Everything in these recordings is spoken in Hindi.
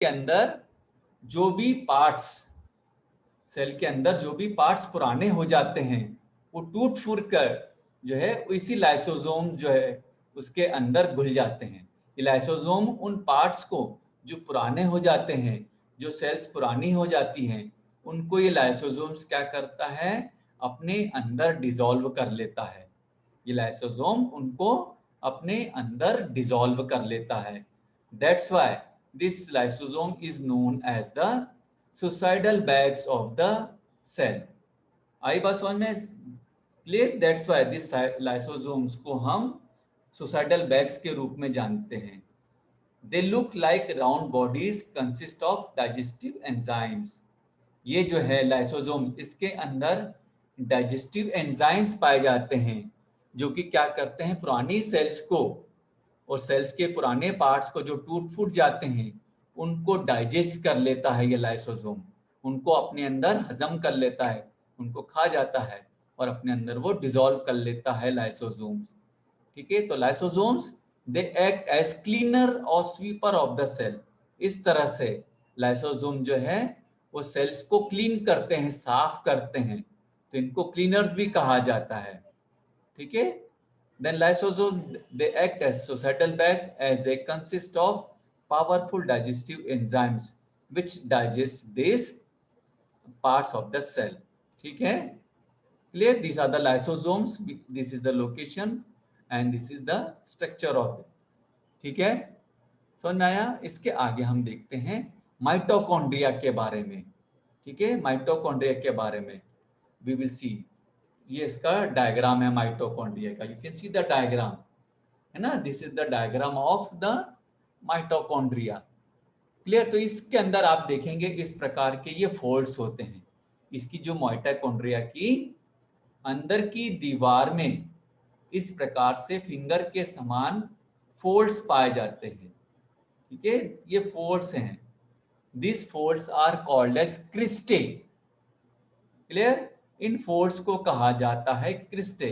के अंदर जो भी पार्ट्स, सेल के अंदर जो भी पार्ट्स पुराने हो जाते हैं वो टूट फूट कर जो है इसी लाइसोसोम जो है उसके अंदर घुल जाते हैं। ये लाइसोसोम उन पार्ट्स को जो पुराने हो जाते हैं, जो सेल्स पुरानी हो जाती हैं, उनको ये लाइसोसोम्स क्या करता है, अपने अंदर डिसॉल्व कर लेता है। ये लाइसोसोम उनको अपने अंदर डिसॉल्व कर लेता है। That's why this lysosome is known as the suicidal bags of the cell. आई बात समझ में clear? That's why this lysosomes को हम सुसाइडल बैग्स के रूप में जानते हैं। They look like round bodies consist of digestive enzymes. ये जो है लाइसोसोम, इसके अंदर डाइजेस्टिव एंजाइम्स पाए जाते हैं जो कि क्या करते हैं, पुरानी सेल्स को और सेल्स के पुराने पार्ट्स को जो टूट फूट जाते हैं उनको डाइजेस्ट कर लेता है ये लाइसोसोम। उनको अपने अंदर हजम कर लेता है, उनको खा जाता है और अपने अंदर वो डिसॉल्व कर लेता है लाइसोसोम्स। ठीक है, तो lysosomes they act as cleaner और स्वीपर ऑफ द सेल। इस तरह से लाइसोसोम जो है वो सेल्स को क्लीन करते हैं, साफ करते हैं, तो इनको क्लीनर्स भी कहा जाता है। ठीक है, then lysosomes they act as suicidal bag as they consist of powerful digestive enzymes which digest these parts of the cell. ठीक है, clear? These are the lysosomes, this is the location and this is the structure of them. ठीक है, समझ में आया? इसके आगे हम देखते हैं माइटोकॉन्ड्रिया के बारे में। ठीक है, माइटोकॉन्ड्रिया के बारे में वी विल सी। ये इसका डायग्राम है माइटोकॉन्ड्रिया का, you can see the diagram, है ना? This is the diagram of the mitochondria. Clear? तो इसके अंदर आप देखेंगे इस प्रकार के ये फोल्ड्स होते हैं। इसकी जो माइटोकॉन्ड्रिया की अंदर की दीवार में इस प्रकार से फिंगर के समान फोल्ड्स पाए जाते हैं। ठीक है, ये फोल्ड्स हैं। This folds are called as cristae. Clear? इन फोल्ड्स को कहा जाता है क्रिस्टे।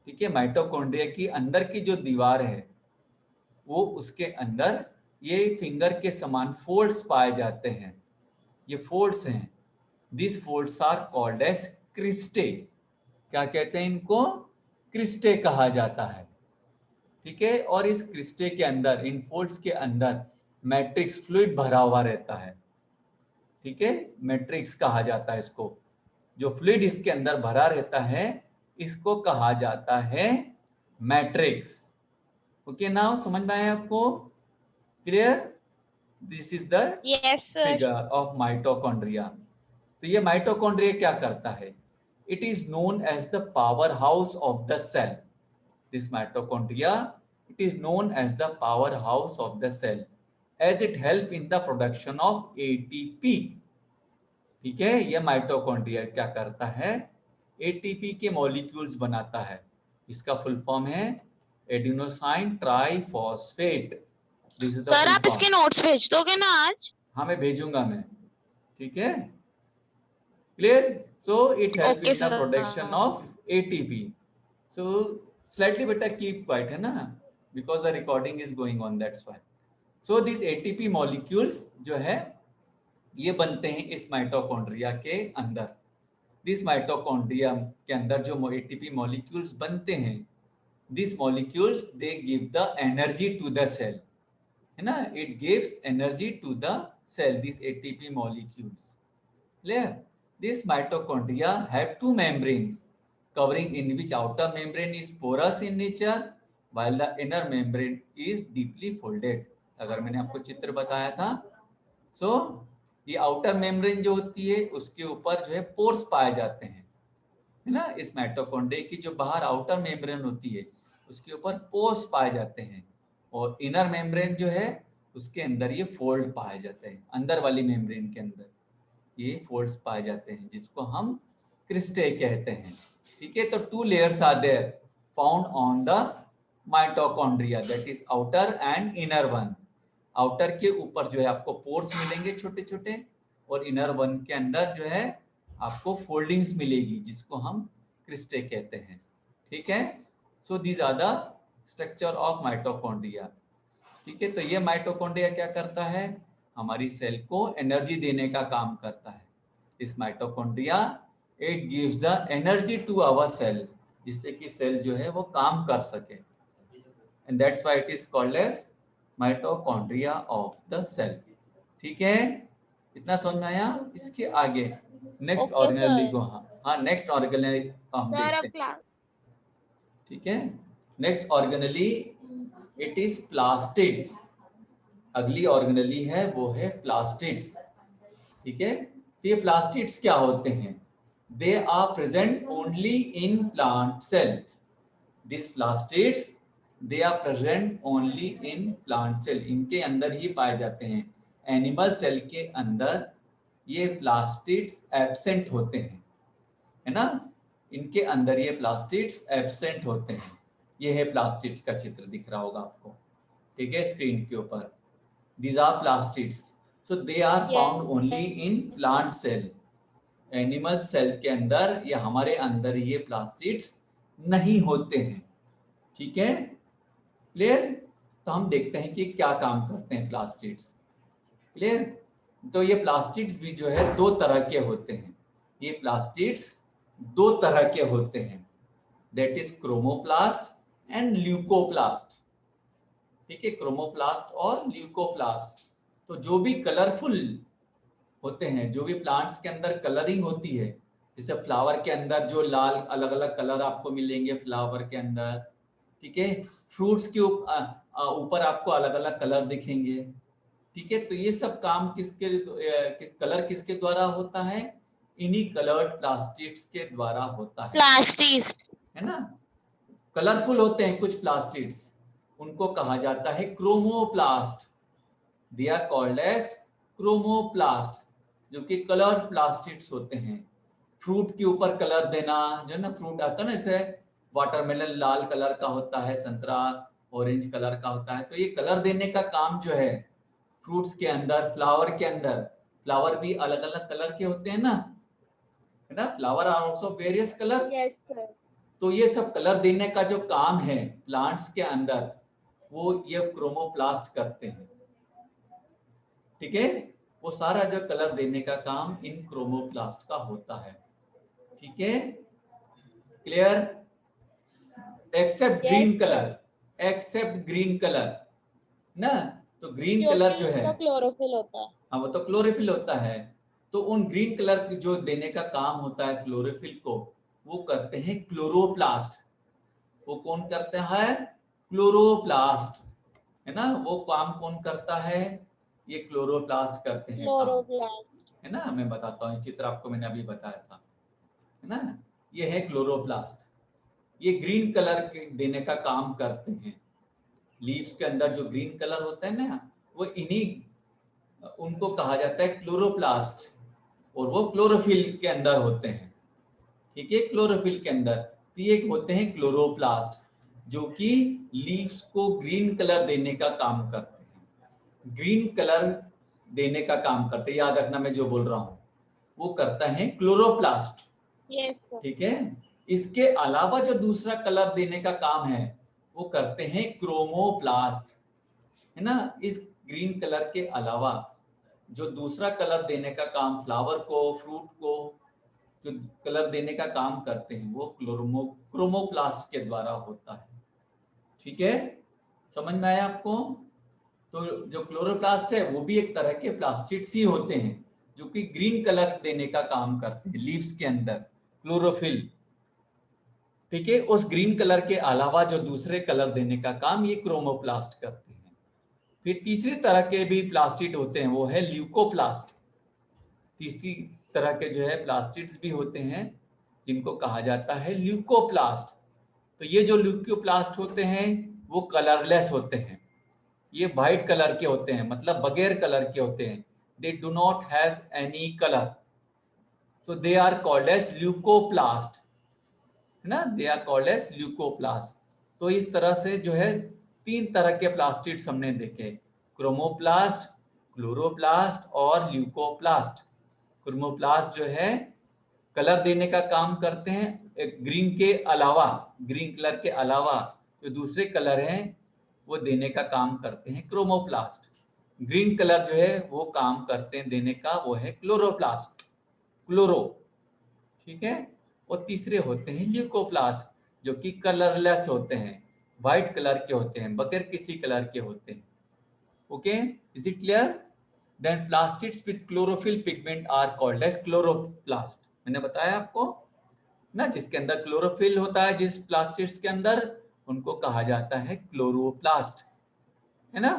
ठीक है, माइटोकॉन्ड्रिया की अंदर की जो दीवार है वो उसके अंदर ये फिंगर के समान फोल्ड्स पाए जाते हैं। ये फोल्ड्स हैं। This folds are called as cristae. क्या कहते हैं इनको? क्रिस्टे कहा जाता है। ठीक है, और इस क्रिस्टे के अंदर, इन फोल्ड्स के अंदर मैट्रिक्स फ्लूइड भरा हुआ रहता है। ठीक है, मैट्रिक्स कहा जाता है इसको। जो फ्लूइड इसके अंदर भरा रहता है इसको कहा जाता है मैट्रिक्स। ओके, नाउ समझ में आया आपको? Clear? This is the Yes, sir. Figure of mitochondria. तो ये माइटोकॉन्ड्रिया क्या करता है? It is known as the power house of the cell. This mitochondria, it is known as the power house of the cell as it help in the production of ATP. ठीक है, ये माइटोकॉन्ड्रिया क्या करता है? एटीपी के मॉलिक्यूल्स बनाता है, जिसका फुल फॉर्म है adenosine triphosphate. This is the sir full आप फॉर्म। इसके नोट्स भेज दोगे ना आज? हाँ, मैं भेजूंगा मैं। ठीक है, clear? So it help okay in the sir, production हाँ। Of ATP. सो स्लाइटली बेटा कीप क्वाइट, है ना, because the recording is going on, that's why. So this ATP molecules जो है ये बनते हैं इस माइटोकॉन्ड्रिया के अंदर। दिस माइटोकॉन्ड्रिया के अंदर जो एटीपी मॉलिक्यूल्स बनते हैं, this molecules they give the energy to the cell, है ना? It gives energy to the cell, this ATP molecules. Clear? This mitochondria have two membranes covering in which outer membrane is porous in nature while the inner membrane is deeply folded. अगर मैंने आपको चित्र बताया था, सो ये आउटर मेम्ब्रेन जो होती है उसके ऊपर जो है पोर्स पाए जाते हैं, है ना? इस माइटोकॉन्ड्रिया की जो बाहर आउटर मेम्ब्रेन होती है उसके ऊपर पोर्स पाए जाते हैं, और इनर मेम्ब्रेन जो है उसके अंदर ये फोल्ड पाए जाते हैं। अंदर वाली मेम्ब्रेन के अंदर ये फोल्ड्स पाए जाते हैं, जिसको हम क्रिस्टे कहते हैं। ठीक है, तो two layers are there found on the mitochondria, that is outer and inner one. Outer के ऊपर जो है आपको पोर्स मिलेंगे छोटे छोटे, और इनर वन के अंदर जो है आपको फोल्डिंग्स मिलेगी, जिसको हम क्रिस्टे कहते हैं। ठीक है, so these are the structure of mitochondria. ठीक है, तो ये माइटोकॉन्ड्रिया क्या करता है? हमारी सेल को एनर्जी देने का काम करता है। इस mitochondria it gives the energy to our cell, जिससे कि सेल जो है वो काम कर सके, and that's why it is called as mitochondria of the cell. ठीक है, इतना समझ में आया? इसके आगे नेक्स्ट ओके ऑर्गेनेली को, सर। हाँ नेक्स्ट ऑर्गेनेली हम सर देखते अब हैं। क्लास। ठीक है, next organelle it is plastids. अगली ऑर्गेनेली है वो है प्लास्टिड्स। ठीक है, तो ये प्लास्टिड्स क्या होते हैं? They are present only in plant cell. This plastids they are present only in plant cell, इनके अंदर ही पाए जाते हैं। एनिमल सेल के अंदर ये प्लास्टिड्स एब्सेंट होते हैं, है ना, इनके अंदर ये प्लास्टिड्स एब्सेंट होते हैं। ये है प्लास्टिड्स का चित्र दिख रहा होगा आपको, ठीक है, स्क्रीन के ऊपर। These are plastids. So they are found Yes, only sir. in plant cell. Animal cell के अंदर या हमारे अंदर ये प्लास्टिड्स नहीं होते हैं। ठीक है, क्लियर? तो हम देखते हैं कि क्या काम करते हैं प्लास्टिड्स। क्लियर? तो ये प्लास्टिड्स भी जो है दो तरह के होते हैं। ये प्लास्टिड्स दो तरह के होते हैं, that is chromoplast and leucoplast. ठीक है, क्रोमोप्लास्ट और ल्यूकोप्लास्ट। तो जो भी कलरफुल होते हैं, जो भी प्लांट्स के अंदर कलरिंग होती है, जैसे फ्लावर के अंदर जो लाल अलग अलग कलर आपको मिलेंगे फ्लावर के अंदर, ठीक है, फ्रूट्स के ऊपर आपको अलग अलग कलर दिखेंगे। ठीक है, तो ये सब काम कलर किसके द्वारा होता है? इन्हीं कलर्ड प्लास्टिड्स के द्वारा होता है ना। कलरफुल होते हैं कुछ प्लास्टिड्स, उनको कहा जाता है chromoplast. They are called as chromoplast, जो कि कलर प्लास्टिड्स होते हैं। फ्रूट के ऊपर कलर देना, जो है ना, फ्रूट आता है ना, जैसे वाटरमेलन लाल कलर का होता है, संतरा ऑरेंज कलर का होता है, तो ये कलर देने का काम जो है फ्रूट्स के अंदर, फ्लावर के अंदर, फ्लावर भी अलग अलग कलर के होते हैं ना, है ना, flower are also various colours. Yes, sir. तो ये सब कलर देने का जो काम है प्लांट्स के अंदर, वो ये क्रोमोप्लास्ट करते हैं। ठीक है, वो सारा जो कलर देने का काम इन क्रोमोप्लास्ट का होता है। ठीक है, clear? Except Yes, green sir. Colour, except green colour ना, तो ग्रीन कलर क्योंकि जो है, उसका क्लोरोफिल होता है। हाँ वो तो क्लोरोफिल होता है। तो उन ग्रीन कलर जो देने का काम होता है क्लोरोफिल को, वो करते हैं क्लोरोप्लास्ट। वो कौन करता है? क्लोरोप्लास्ट, है ना, वो काम कौन करता है? ये क्लोरोप्लास्ट करते हैं काम, क्लोरोप्लास्ट। है ना। मैं बताता हूँ, चित्र आपको मैंने अभी बताया था, है ना। ये है क्लोरोप्लास्ट, ये ग्रीन कलर देने का काम करते हैं। लीव्स के अंदर जो ग्रीन कलर होता है ना, वो इन्हीं, उनको कहा जाता है क्लोरोप्लास्ट, और वो क्लोरोफिल के अंदर होते हैं। ठीक है, क्लोरोफिल के अंदर तो ये होते हैं क्लोरोप्लास्ट, जो कि लीव्स को ग्रीन कलर देने का काम करते हैं। ग्रीन कलर देने का काम करते हैं, याद रखना मैं जो बोल रहा हूं वो करता है क्लोरोप्लास्ट। Yes, sir. ठीक है, इसके अलावा जो दूसरा कलर देने का काम है वो करते हैं क्रोमोप्लास्ट, है ना। इस ग्रीन कलर के अलावा जो दूसरा कलर देने का काम फ्लावर को, फ्रूट को जो कलर देने का काम करते हैं, वो क्रोमोप्लास्ट के द्वारा होता है। ठीक है, समझ में आया आपको? तो जो क्लोरोप्लास्ट है वो भी एक तरह के प्लास्टिड्स ही होते हैं, जो कि ग्रीन कलर देने का काम करते हैं लीव्स के अंदर, क्लोरोफिल। ठीक है, उस ग्रीन कलर के अलावा जो दूसरे कलर देने का काम ये क्रोमोप्लास्ट करते हैं। फिर तीसरी तरह के भी प्लास्टिड होते हैं, वो है ल्यूकोप्लास्ट। तीसरी तरह के जो है प्लास्टिड्स भी होते हैं, जिनको कहा जाता है ल्यूकोप्लास्ट। तो ये जो ल्यूकोप्लास्ट होते हैं वो कलरलेस होते हैं, ये वाइट कलर के होते हैं, मतलब बगैर कलर के होते हैं। They do not have any colour, so they are called as leucoplast, है ना, they are called as leucoplast. तो इस तरह से जो है तीन तरह के प्लास्टिड्स हमने देखे, क्रोमोप्लास्ट, क्लोरोप्लास्ट और ल्यूकोप्लास्ट। क्रोमोप्लास्ट जो है कलर देने का काम करते हैं, ग्रीन के अलावा, ग्रीन कलर के अलावा जो दूसरे कलर हैं वो देने का काम करते हैं क्रोमोप्लास्ट। ग्रीन कलर जो है वो काम करते हैं देने का, वो है क्लोरोप्लास्ट, क्लोरो, ठीक है। और तीसरे होते हैं ल्यूकोप्लास्ट, जो कि कलरलेस होते हैं, व्हाइट कलर के होते हैं, बगैर किसी कलर के होते हैं। Okay, is it clear? Then plastids with chlorophyll pigment are called as chloroplast. मैंने बताया आपको ना, जिसके अंदर क्लोरोफिल होता है, जिस प्लास्टिड्स के अंदर, उनको कहा जाता है क्लोरोप्लास्ट, है ना?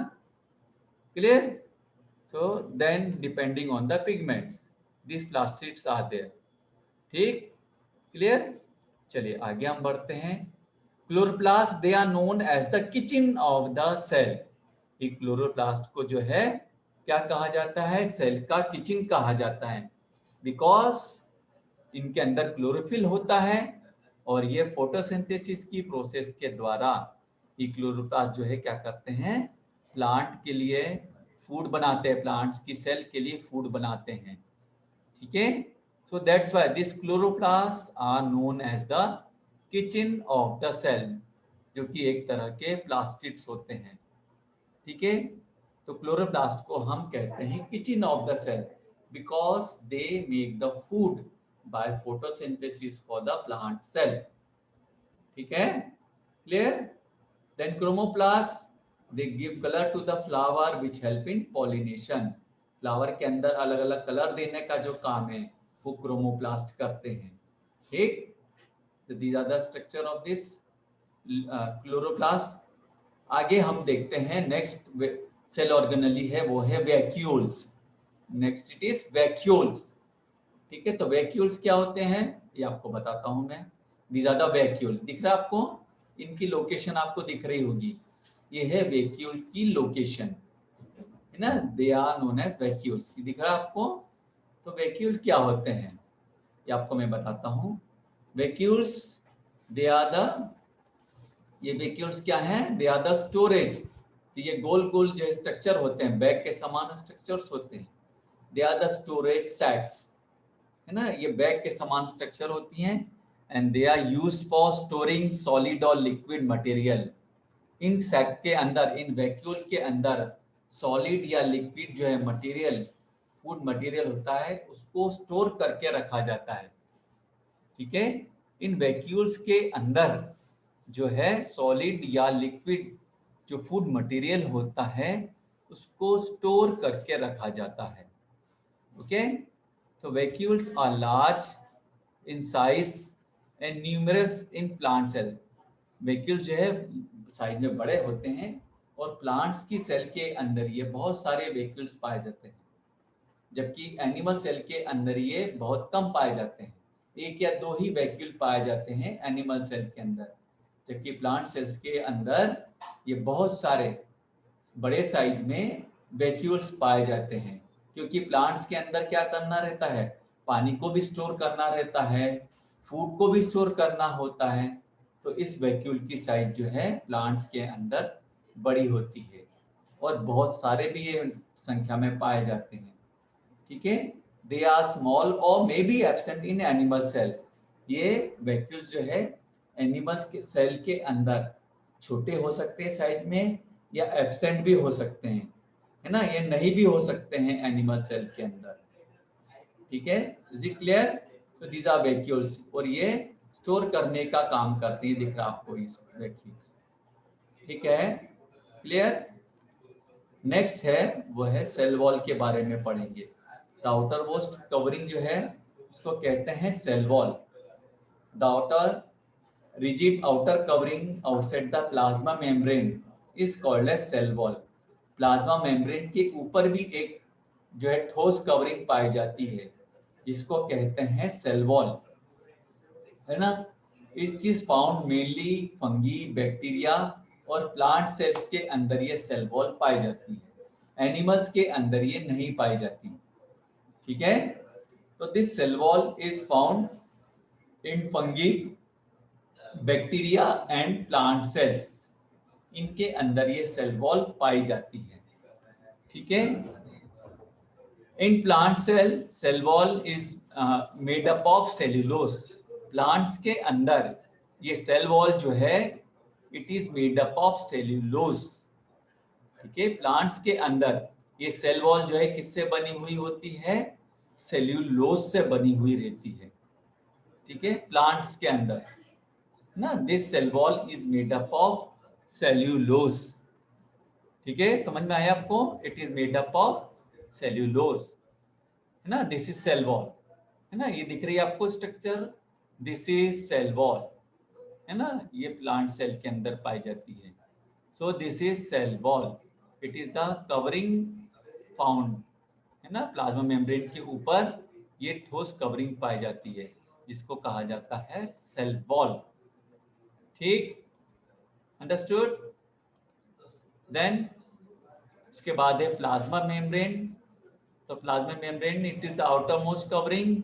Clear? So then depending on the pigments this plastids are there. ठीक, क्लियर? चलिए आगे हम बढ़ते हैं। Chloroplast they are known as the kitchen of the cell. ये क्लोरोप्लास्ट को जो है क्या कहा जाता है? सेल का किचन कहा जाता है, बिकॉज इनके अंदर क्लोरोफिल होता है और ये फोटोसिंथेसिस की प्रोसेस के द्वारा ये क्लोरोप्लास्ट जो है क्या करते हैं? प्लांट के लिए फूड बनाते हैं, प्लांट्स की सेल के लिए फूड बनाते हैं, ठीक है। So that's why this chloroplast are known as the kitchen of the cell, जो कि एक तरह के प्लास्टिड्स होते हैं, ठीक है। तो क्लोरोप्लास्ट को हम कहते हैं kitchen of the cell because they make the food by photosynthesis for the plant cell, ठीक है, clear? Then chromoplast they give colour to the flower which help in pollination. Flower के अंदर अलग अलग कलर देने का जो काम है वो क्रोमोप्लास्ट करते हैं, ठीक। तो these are the structure of this chloroplast. आगे हम देखते हैं नेक्स्ट सेल ऑर्गेनली है, वो है vacuoles. Next it is vacuoles, ठीक है। तो वैक्यूल्स क्या होते हैं ये आपको बताता हूं मैं। दीज आर द वैक्यूल, दिख रहा है आपको? इनकी लोकेशन आपको दिख रही होगी, ये है वैक्यूल की लोकेशन, है ना? They are known as vacuoles, दिख रहा है आपको? तो वैक्यूल क्या होते हैं ये आपको मैं बताता हूँ। वैक्यूल्स दे आर द, ये वैक्यूल्स क्या हैं? They are the storage. तो ये गोल गोल जो स्ट्रक्चर होते हैं, बैग के समान स्ट्रक्चर्स होते हैं, they are the storage sacs, है ना? ये बैग के समान स्ट्रक्चर होती हैं and they are used for storing solid और लिक्विड मटेरियल। इन सैक के अंदर, इन वैक्यूल के अंदर सॉलिड या लिक्विड जो है मटेरियल, फूड मटेरियल होता है, उसको स्टोर करके रखा जाता है, ठीक है। इन वैक्यूल्स के अंदर जो है सॉलिड या लिक्विड जो फूड मटेरियल होता है उसको स्टोर करके रखा जाता है, ओके। तो vacuoles are large in size and numerous in plant cell. Vacuole जो है साइज में बड़े होते हैं और प्लांट्स की सेल के अंदर ये बहुत सारे वैक्यूल्स पाए जाते हैं, जबकि एनिमल सेल के अंदर ये बहुत कम पाए जाते हैं। एक या दो ही वैक्यूल पाए जाते हैं एनिमल सेल के अंदर, जबकि प्लांट सेल्स के अंदर ये बहुत सारे बड़े साइज में वैक्यूल्स पाए जाते हैं, क्योंकि प्लांट्स के अंदर क्या करना रहता है? पानी को भी स्टोर करना रहता है, फूड को भी स्टोर करना होता है। तो इस वैक्यूल की साइज जो है प्लांट्स के अंदर बड़ी होती है और बहुत सारे भी ये संख्या में पाए जाते हैं, ठीक है। दे आर स्मॉल और may be absent in animal cell. ये वैक्यूल्स जो है एनिमल्स के सेल के अंदर छोटे हो सकते हैं साइज में या एब्सेंट भी हो सकते हैं, है ना? ये नहीं भी हो सकते हैं एनिमल सेल के अंदर, ठीक है। Is it clear? So these are vacuoles और ये स्टोर करने का काम करते हैं, दिख रहा आपको इस वैक्यूल्स, ठीक है, क्लियर? नेक्स्ट है वो है सेल वॉल के बारे में पढ़ेंगे। द आउटर मोस्ट कवरिंग जो है उसको कहते हैं cell wall. The outer rigid outer covering outside the plasma membrane is called as cell wall. Plasma membrane के ऊपर भी एक जो है ठोस कवरिंग पाई जाती है जिसको कहते हैं सेल वॉल, है ना? इस चीज फाउंड मेनली फंगी, बैक्टीरिया और प्लांट सेल्स के अंदर ये सेल वॉल पाई जाती है, एनिमल्स के अंदर ये नहीं पाई जाती, ठीक है। तो this cell wall is found in fungi, bacteria and plant cells, इनके अंदर ये सेल वॉल पाई जाती है, ठीक है। In plant cell cell wall is made up of cellulose. Plants के अंदर ये सेल वॉल जो है it is made up of cellulose, ठीक है। प्लांट्स के अंदर ये सेल वॉल जो है किससे बनी हुई होती है? सेल्यूलोज से बनी हुई रहती है, ठीक है, प्लांट्स के अंदर ना। This cell wall is made up of cellulose, ठीक है, समझ में आया आपको? It is made up of cellulose, है ना। दिस इज सेल वॉल, है ना, ये दिख रही है आपको structure, this is cell wall, है ना, ये प्लांट सेल के अंदर पाई जाती है। So this is cell wall, it is the covering found, है ना, प्लाज्मा मेम्ब्रेन के ऊपर ये ठोस कवरिंग पाई जाती है जिसको कहा जाता है सेल वॉल, ठीक, अंडरस्टूड। देन उसके बाद है प्लाज्मा मेम्ब्रेन। तो plasma membrane it is the outer most covering,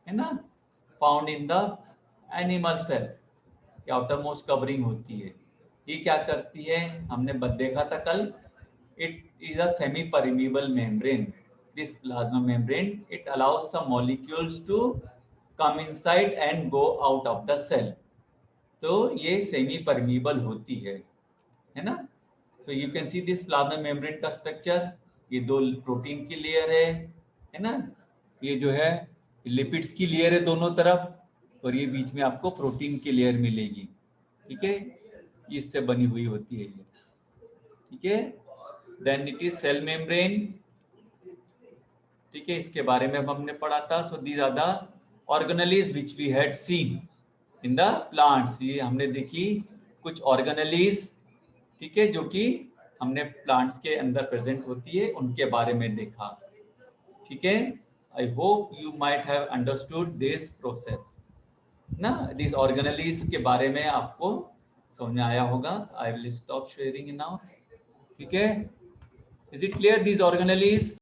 है ना, found in the animal cell, ये आउटर मोस्ट कवरिंग होती है। ये क्या करती है, हमने देखा था कल, it is a semi permeable membrane. This plasma membrane it allows some molecules to come inside and go out of the cell. तो ये सेमी परमिएबल होती है ना। So you can see this plasma membrane का स्ट्रक्चर, ये दो प्रोटीन की लेयर है ना, ये जो है लिपिड्स की लेयर है दोनों तरफ, और ये बीच में आपको प्रोटीन की लेयर मिलेगी, ठीक है, इससे बनी हुई होती है ये, ठीक है। Then it is cell membrane, ठीक है, इसके बारे में हमने पढ़ा था। So these are the organelles which we had seen in the plants, ये हमने देखी कुछ ऑर्गेनेलीज, ठीक है, जो कि हमने प्लांट्स के अंदर प्रेजेंट होती है, उनके बारे में देखा, ठीक है। I hope you might have understood this process ना, दिस ऑर्गेनेलीज के बारे में आपको समझ में आया होगा। I will stop sharing now, ठीक है। Is it clear, this organelles?